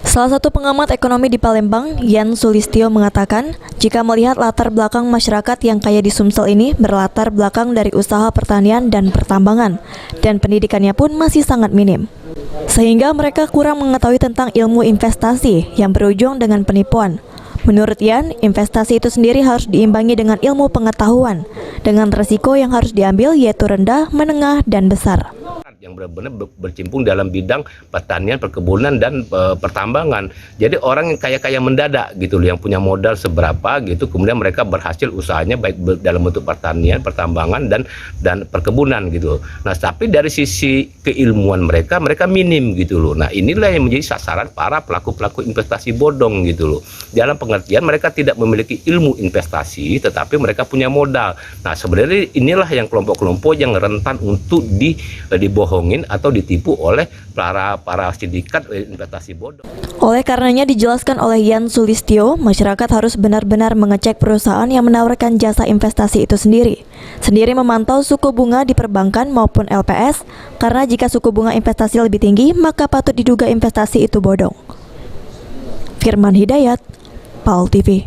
Salah satu pengamat ekonomi di Palembang, Yan Sulistyo, mengatakan jika melihat latar belakang masyarakat yang kaya di Sumsel ini berlatar belakang dari usaha pertanian dan pertambangan, dan pendidikannya pun masih sangat minim. Sehingga mereka kurang mengetahui tentang ilmu investasi yang berujung dengan penipuan. Menurut Yan, investasi itu sendiri harus diimbangi dengan ilmu pengetahuan, dengan resiko yang harus diambil yaitu rendah, menengah, dan besar. Yang benar-benar bercimpung dalam bidang pertanian, perkebunan, dan pertambangan. Jadi orang yang kaya-kaya mendadak gitu loh, yang punya modal seberapa gitu, kemudian mereka berhasil usahanya baik dalam bentuk pertanian, pertambangan, dan perkebunan gitu. Nah, tapi dari sisi keilmuan mereka minim gitu loh. Nah, inilah yang menjadi sasaran para pelaku-pelaku investasi bodong gitu loh. Dalam pengertian mereka tidak memiliki ilmu investasi, tetapi mereka punya modal. Nah, sebenarnya inilah yang kelompok-kelompok yang rentan untuk dibohongin atau ditipu oleh para sindikat investasi bodong. Oleh karenanya dijelaskan oleh Yan Sulistyo, masyarakat harus benar-benar mengecek perusahaan yang menawarkan jasa investasi itu sendiri memantau suku bunga di perbankan maupun LPS, karena jika suku bunga investasi lebih tinggi, maka patut diduga investasi itu bodong. Firman Hidayat, PAL TV.